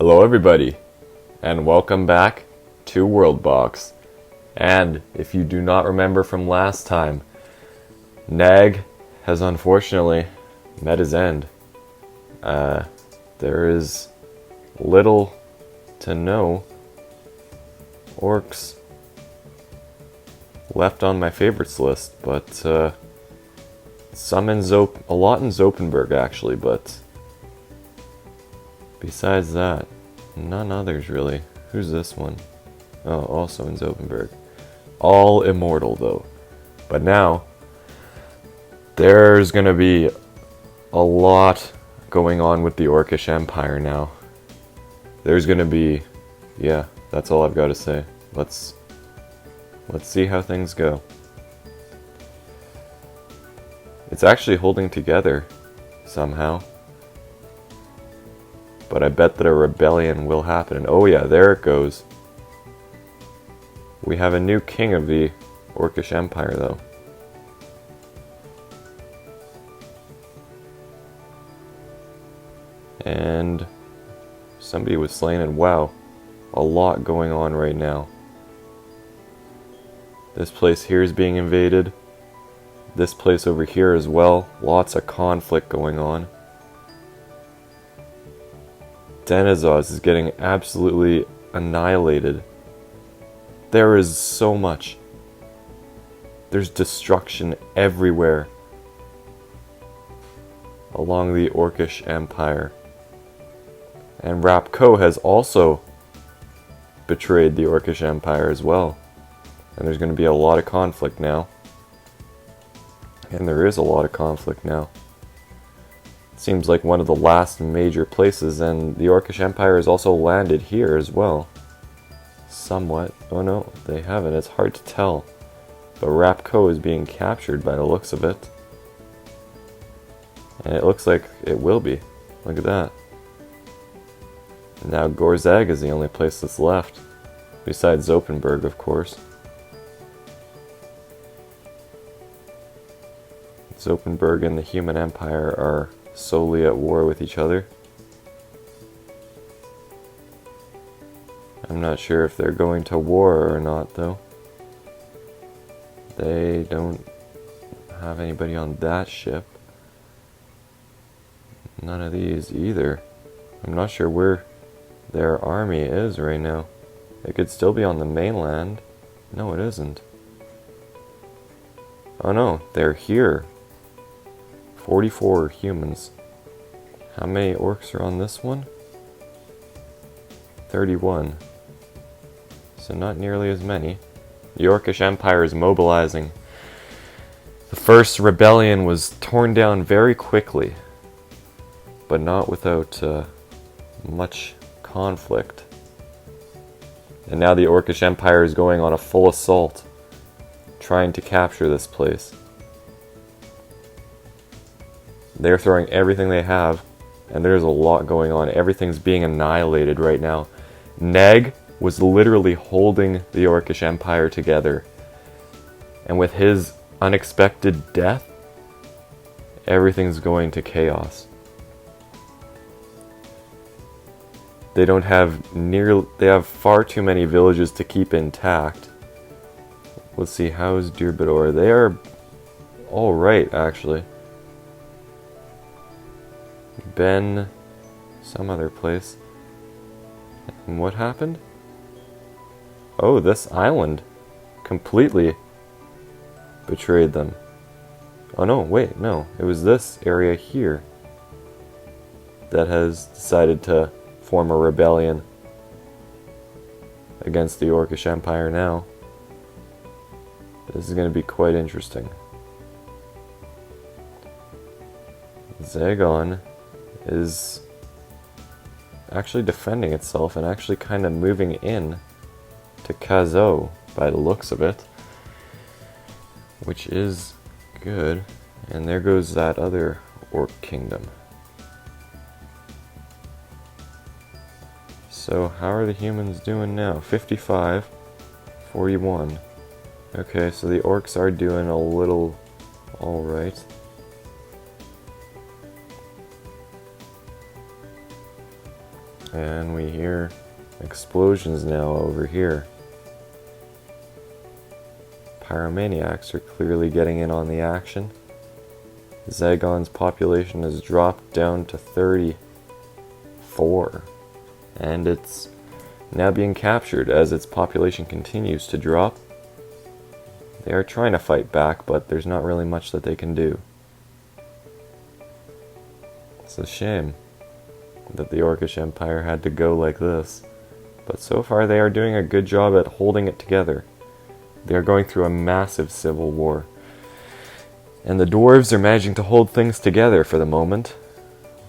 Hello everybody, and welcome back to WorldBox. And if you do not remember from last time, Nag has unfortunately met his end. There is little to no orcs left on my favorites list, but some in a lot in Zopenberg actually, but besides that, none others really. Who's this one? Oh, also in Zopenberg. All immortal though. But now, there's gonna be a lot going on with the Orcish Empire now. There's gonna be, yeah, that's all I've got to say. Let's see how things go. It's actually holding together somehow. But I bet that a rebellion will happen. And oh yeah, there it goes. We have a new king of the Orcish Empire though. And somebody was slain, and wow, a lot going on right now. This place here is being invaded. This place over here as well. Lots of conflict going on. Denizos is getting absolutely annihilated. There is so much. There's destruction everywhere along the Orcish Empire. And Rapco has also betrayed the Orcish Empire as well. And there's going to be a lot of conflict now. And there is a lot of conflict now. It seems like one of the last major places, and the Orcish Empire has also landed here as well. Somewhat. Oh no, they haven't. It's hard to tell. But Rapco is being captured by the looks of it. And it looks like it will be. Look at that. Now Gorzag is the only place that's left. Besides Zopenberg, of course. Zopenberg and the Human Empire are solely at war with each other. I'm not sure if they're going to war or not, though. They don't have anybody on that ship. None of these either. I'm not sure where their army is right now. It could still be on the mainland. No, it isn't. Oh no, they're here. 44 humans. How many orcs are on this one? 31. So not nearly as many. The Orcish Empire is mobilizing. The first rebellion was torn down very quickly, but not without much conflict. And now the Orcish Empire is going on a full assault, trying to capture this place. They're throwing everything they have, and there's a lot going on. Everything's being annihilated right now. Neg was literally holding the Orcish Empire together. And with his unexpected death, everything's going to chaos. They have far too many villages to keep intact. Let's see, how's Dirbador? They are alright, actually. Ben, some other place. And what happened? Oh, this island completely betrayed them. Oh no, wait, no. It was this area here that has decided to form a rebellion against the Orcish Empire now. This is going to be quite interesting. Zagon is actually defending itself and actually kind of moving in to Kazo by the looks of it, which is good. And there goes that other orc kingdom. So how are the humans doing now? 55, 41. Okay, so the orcs are doing a little alright. And we hear explosions now over here. Pyromaniacs are clearly getting in on the action. Zagon's population has dropped down to 34. And it's now being captured as its population continues to drop. They are trying to fight back, but there's not really much that they can do. It's a shame that the Orcish Empire had to go like this, but so far they are doing a good job at holding it together. They are going through a massive civil war, and the dwarves are managing to hold things together for the moment,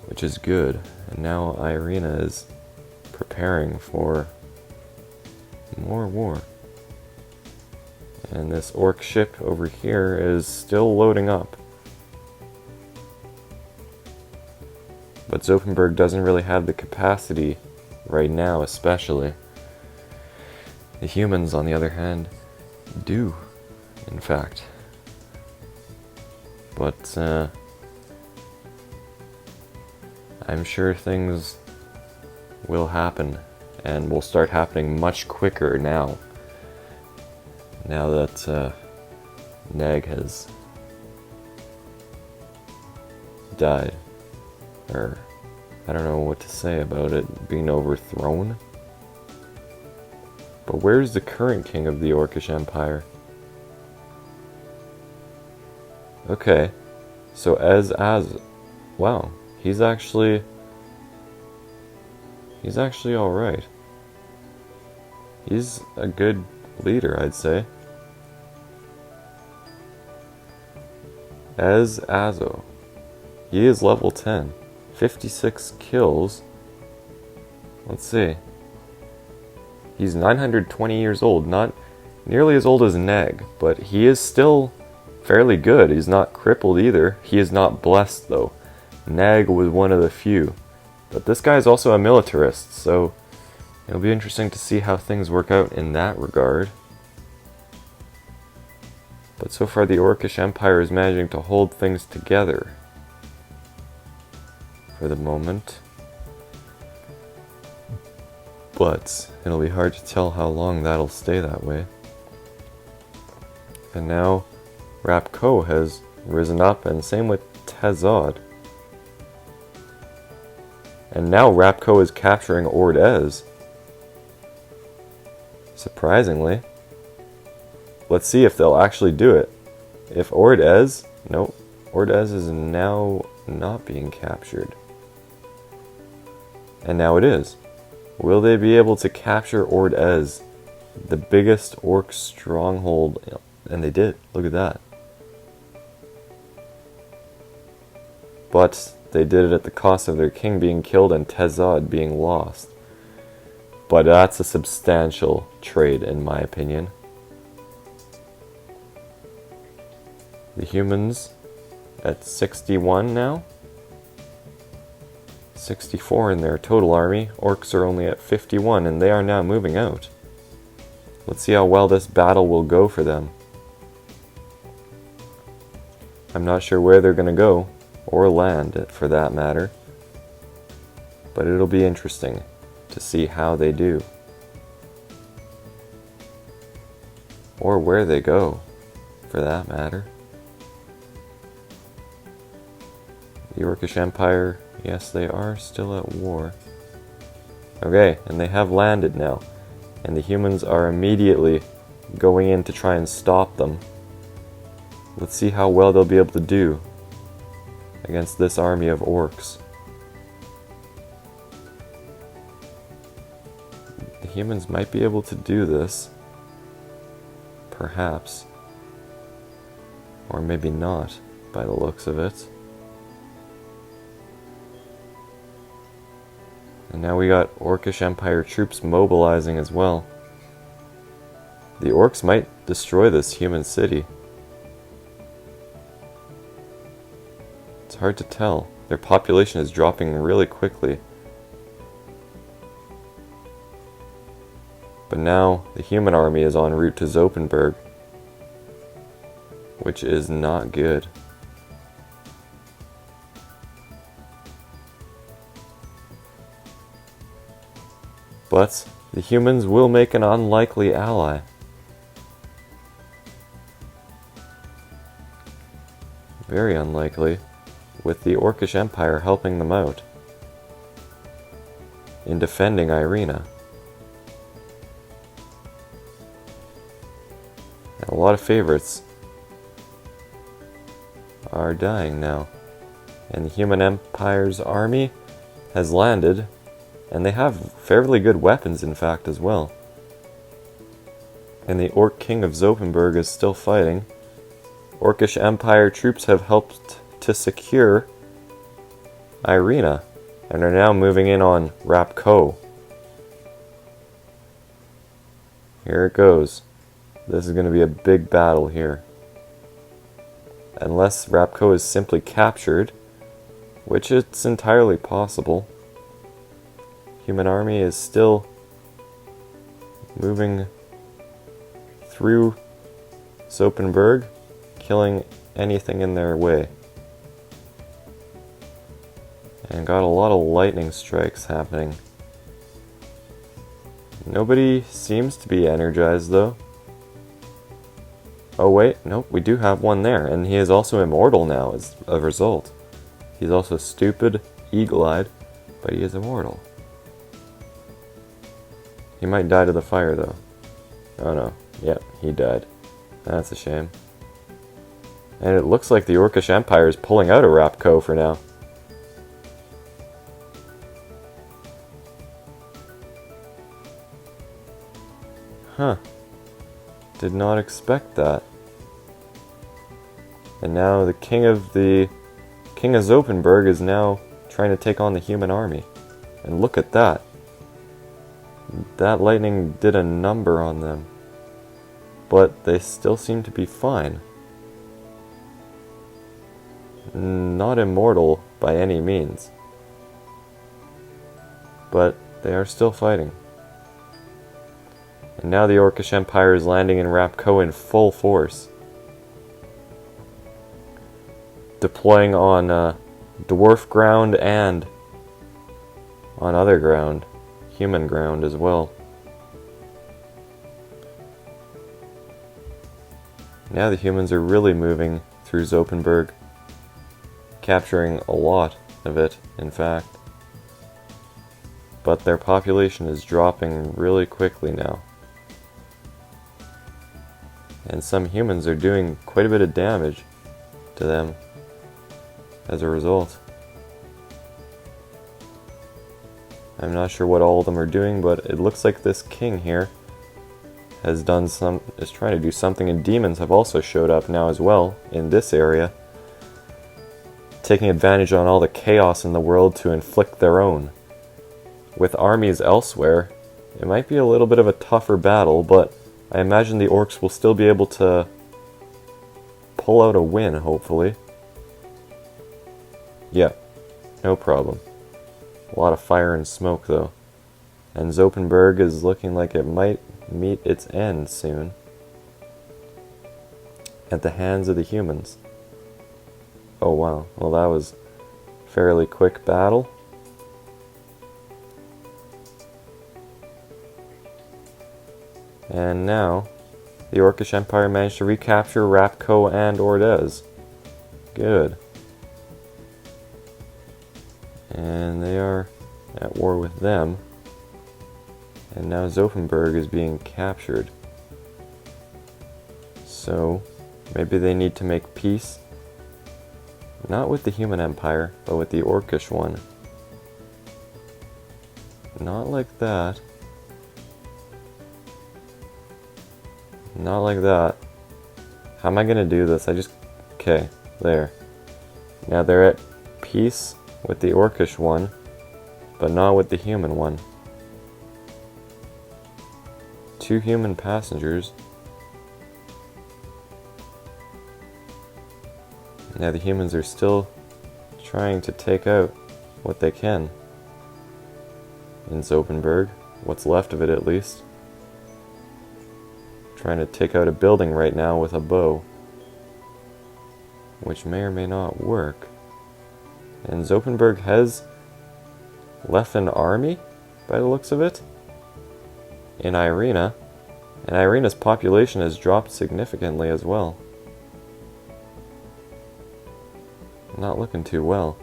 which is good. And now Irina is preparing for more war. And this orc ship over here is still loading up. But Zopenberg doesn't really have the capacity right now, especially. The humans, on the other hand, do, in fact. But I'm sure things will happen, and will start happening much quicker now. Now that Neg has died. Or, I don't know what to say about it being overthrown. But where's the current king of the Orcish Empire? Okay, so wow, he's actually alright. He's a good leader, I'd say. Azo. He is level 10. 56 kills. Let's see. He's 920 years old, not nearly as old as Neg, but he is still fairly good. He's not crippled either. He is not blessed though. Neg was one of the few. But this guy is also a militarist, so it'll be interesting to see how things work out in that regard. But so far the Orcish Empire is managing to hold things together for the moment. But it'll be hard to tell how long that'll stay that way. And now Rapko has risen up, and same with Tezod. And now Rapko is capturing Ordez. Surprisingly. Let's see if they'll actually do it. If Ordez... Nope. Ordez is now not being captured. And now it is. Will they be able to capture Ordez, the biggest orc stronghold? And they did. Look at that. But they did it at the cost of their king being killed and Tezod being lost. But that's a substantial trade, in my opinion. The humans at 61 now. 64 in their total army. Orcs are only at 51, and they are now moving out. Let's see how well this battle will go for them. I'm not sure where they're going to go, or land for that matter. But it'll be interesting to see how they do. Or where they go, for that matter. The Orcish Empire, yes, they are still at war. Okay, and they have landed now. And the humans are immediately going in to try and stop them. Let's see how well they'll be able to do against this army of orcs. The humans might be able to do this. Perhaps. Or maybe not, by the looks of it. And now we got Orcish Empire troops mobilizing as well. The orcs might destroy this human city. It's hard to tell. Their population is dropping really quickly. But now the human army is en route to Zopenberg, which is not good. But the humans will make an unlikely ally. Very unlikely, with the Orcish Empire helping them out in defending Irina. And a lot of favorites are dying now. And the Human Empire's army has landed, and they have fairly good weapons, in fact, as well. And the Orc King of Zopenberg is still fighting. Orcish Empire troops have helped to secure Irina, and are now moving in on Rapko. Here it goes. This is going to be a big battle here. Unless Rapko is simply captured, which it's entirely possible. Human army is still moving through Zopenberg, killing anything in their way. And got a lot of lightning strikes happening. Nobody seems to be energized though. Oh wait, nope, we do have one there, and he is also immortal now as a result. He's also stupid, eagle-eyed, but he is immortal. He might die to the fire though. Oh no, yep, he died. That's a shame. And it looks like the Orcish Empire is pulling out of Rapko for now. Huh. Did not expect that. And now the King of Zopenberg is now trying to take on the human army. And look at that. That lightning did a number on them. But they still seem to be fine. Not immortal by any means. But they are still fighting. And now the Orcish Empire is landing in Rapko in full force. Deploying on dwarf ground and on other ground, human ground as well. Now the humans are really moving through Zopenberg, capturing a lot of it, in fact. But their population is dropping really quickly now. And some humans are doing quite a bit of damage to them as a result. I'm not sure what all of them are doing, but it looks like this king here is trying to do something, and demons have also showed up now as well in this area, taking advantage on all the chaos in the world to inflict their own. With armies elsewhere, it might be a little bit of a tougher battle, but I imagine the orcs will still be able to pull out a win, hopefully. Yeah, no problem. A lot of fire and smoke, though. And Zopenberg is looking like it might meet its end soon. At the hands of the humans. Oh wow, well that was a fairly quick battle. And now, the Orcish Empire managed to recapture Rapko and Ordez. Good. And they are at war with them. And now Zopenberg is being captured. So, maybe they need to make peace. Not with the Human Empire, but with the Orcish one. Not like that. Not like that. How am I gonna do this? Okay, there. Now they're at peace with the Orcish one, but not with the human one. 2 human passengers. Now the humans are still trying to take out what they can in Zopenberg, what's left of it at least. Trying to take out a building right now with a bow, which may or may not work. And Zopenberg has left an army, by the looks of it. in Irina, and Irina's population has dropped significantly as well. Not looking too well.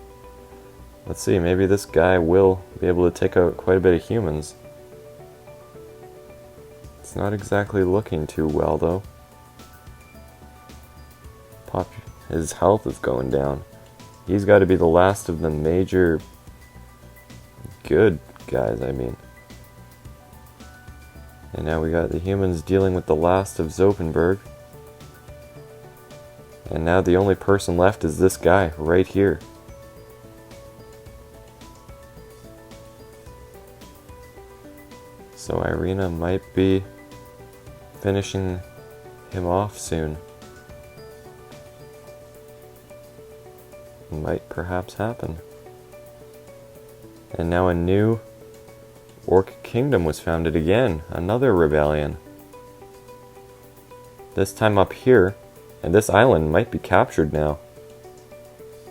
Let's see, maybe this guy will be able to take out quite a bit of humans. It's not exactly looking too well, though. His health is going down. He's got to be the last of the major good guys, I mean. And now we got the humans dealing with the last of Zopenberg. And now the only person left is this guy right here. So Irina might be finishing him off soon. Might perhaps happen. And now a new Orc kingdom was founded again. Another rebellion. This time up here. And this island might be captured now.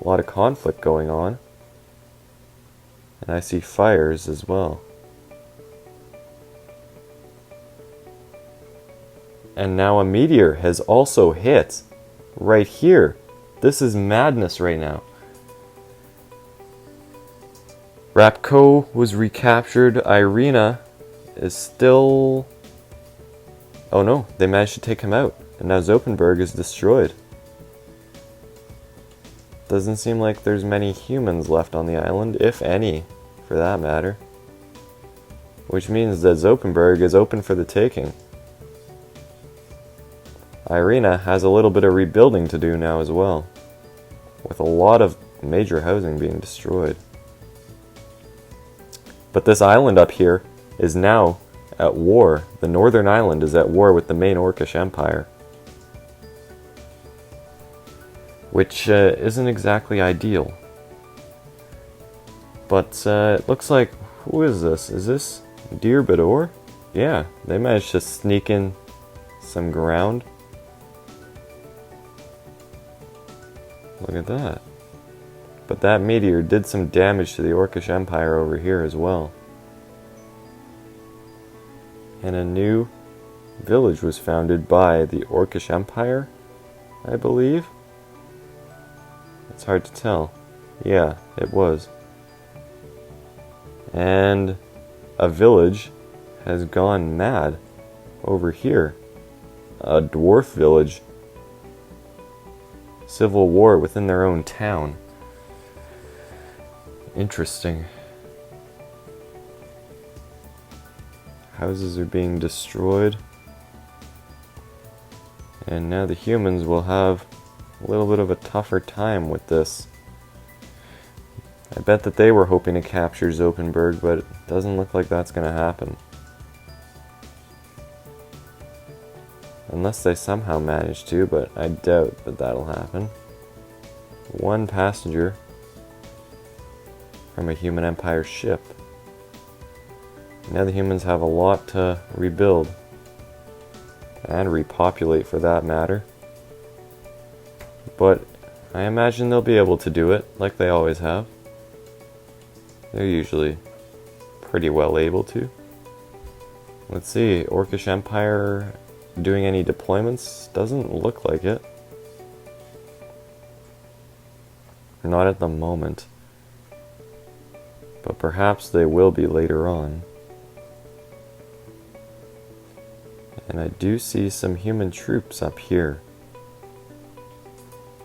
A lot of conflict going on. And I see fires as well. And now a meteor has also hit right here. This is madness right now. Rapko was recaptured. Irina is still... Oh no, they managed to take him out. And now Zopenberg is destroyed. Doesn't seem like there's many humans left on the island, if any, for that matter. Which means that Zopenberg is open for the taking. Irina has a little bit of rebuilding to do now as well, with a lot of major housing being destroyed. But this island up here is now at war. The northern island is at war with the main Orcish Empire. Which isn't exactly ideal. But it looks like, who is this? Is this Deir Bedor? Yeah, they managed to sneak in some ground. Look at that. But that meteor did some damage to the Orcish Empire over here as well. And a new village was founded by the Orcish Empire, I believe. It's hard to tell. Yeah, it was. And a village has gone mad over here. A dwarf village. Civil war within their own town. Interesting. Houses are being destroyed. And now the humans will have a little bit of a tougher time with this. I bet that they were hoping to capture Zopenberg, but it doesn't look like that's going to happen. Unless they somehow manage to, but I doubt that that'll happen. One passenger from a human empire ship. Now the humans have a lot to rebuild. And repopulate for that matter. But I imagine they'll be able to do it, like they always have. They're usually pretty well able to. Let's see, Orcish Empire doing any deployments? Doesn't look like it. Not at the moment. But perhaps they will be later on. And I do see some human troops up here.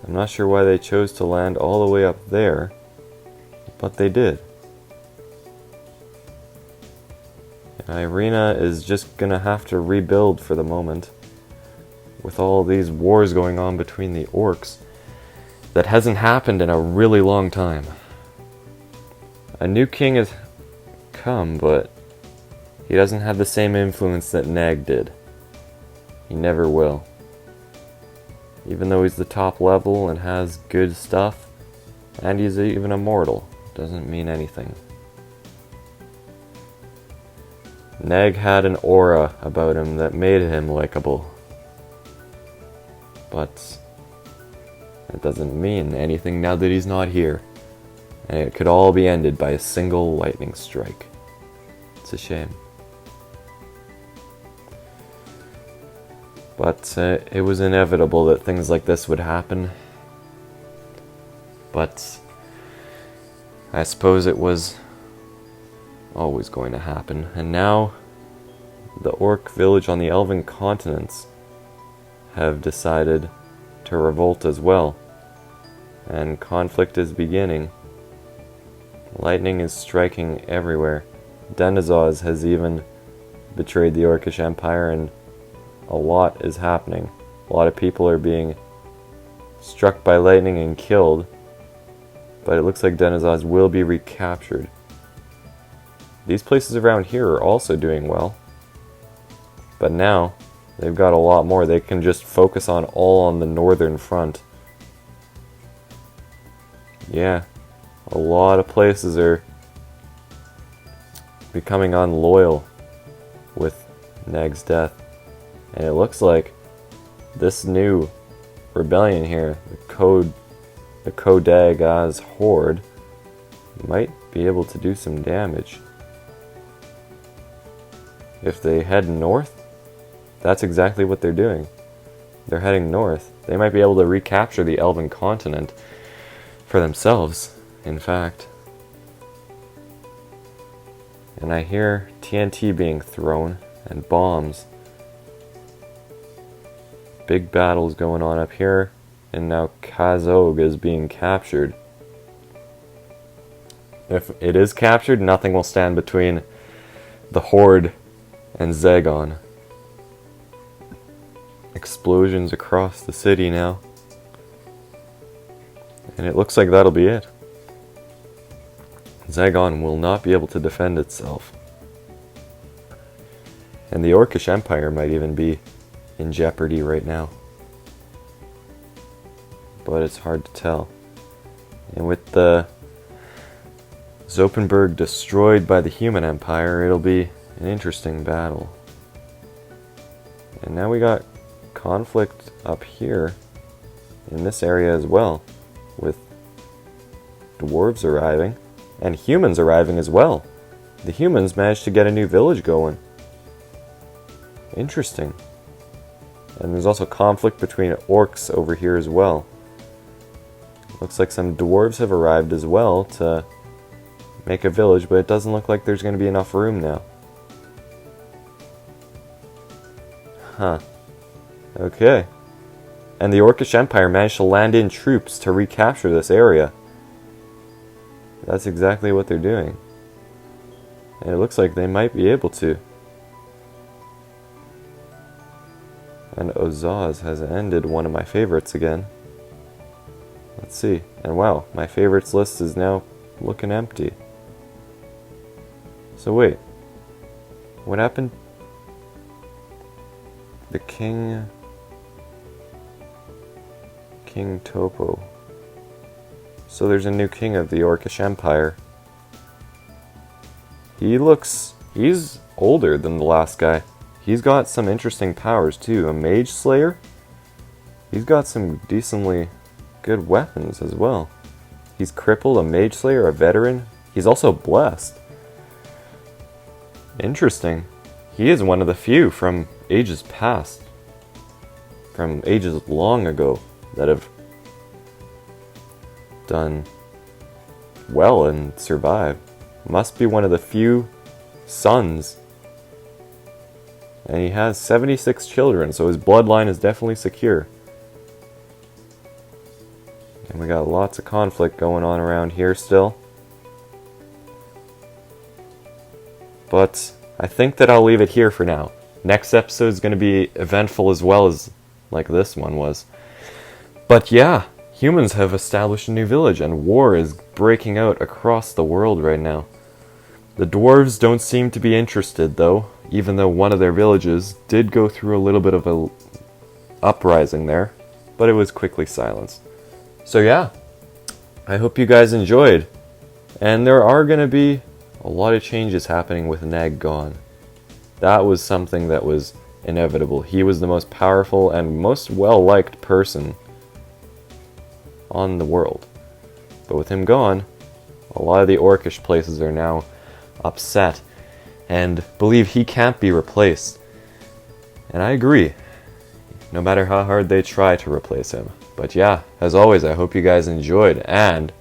I'm not sure why they chose to land all the way up there, but they did. And Irina is just gonna have to rebuild for the moment. With all these wars going on between the orcs, that hasn't happened in a really long time. A new king has come, but he doesn't have the same influence that Nag did. He never will. Even though he's the top level and has good stuff, and he's even immortal, doesn't mean anything. Nag had an aura about him that made him likable. But that doesn't mean anything now that he's not here. And it could all be ended by a single lightning strike. It's a shame. But it was inevitable that things like this would happen. But I suppose it was always going to happen. And now the orc village on the elven continents have decided to revolt as well. And conflict is beginning. Lightning is striking everywhere. Denizaz has even betrayed the Orcish Empire, and a lot is happening. A lot of people are being struck by lightning and killed, but it looks like Denizaz will be recaptured. These places around here are also doing well, but now they've got a lot more. They can just focus all on the northern front. Yeah, a lot of places are becoming unloyal with Neg's death. And it looks like this new rebellion here, the Kodagaz Horde, might be able to do some damage. If they head north, that's exactly what they're doing. They're heading north. They might be able to recapture the Elven continent for themselves, in fact. And I hear TNT being thrown and bombs. Big battles going on up here, and now Kazog is being captured. If it is captured, nothing will stand between the Horde and Zagon. Explosions across the city now. And it looks like that'll be it. Zagon will not be able to defend itself. And the Orcish Empire might even be in jeopardy right now. But it's hard to tell. And with the Zopenberg destroyed by the human empire, it'll be an interesting battle. And now we got conflict up here in this area as well, with dwarves arriving and humans arriving as well. The humans managed to get a new village going. Interesting. And there's also conflict between orcs over here as well. Looks like some dwarves have arrived as well to make a village, but it doesn't look like there's going to be enough room now. Huh. Okay. And the Orcish Empire managed to land in troops to recapture this area. That's exactly what they're doing. And it looks like they might be able to. And Ozaz has ended one of my favorites again. Let's see. And wow, my favorites list is now looking empty. So wait. What happened? The King Topo. So there's a new king of the Orcish Empire. He's older than the last guy. He's got some interesting powers too. A mage slayer. He's got some decently good weapons as well. He's crippled, a mage slayer, a veteran. He's also blessed. Interesting. He is one of the few from ages past, from ages long ago, that have done well and survived. Must be one of the few sons. And he has 76 children, so his bloodline is definitely secure. And we got lots of conflict going on around here still. But I think that I'll leave it here for now. Next episode is going to be eventful as well as like this one was. But yeah, humans have established a new village and war is breaking out across the world right now. The dwarves don't seem to be interested though, even though one of their villages did go through a little bit of a uprising there, but it was quickly silenced. So yeah, I hope you guys enjoyed. And there are going to be a lot of changes happening with Nag gone. That was something that was inevitable. He was the most powerful and most well-liked person on the world. But with him gone, a lot of the orcish places are now upset and believe he can't be replaced. And I agree. no matter how hard they try to replace him. But yeah, as always, I hope you guys enjoyed, and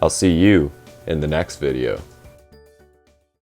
I'll see you in the next video.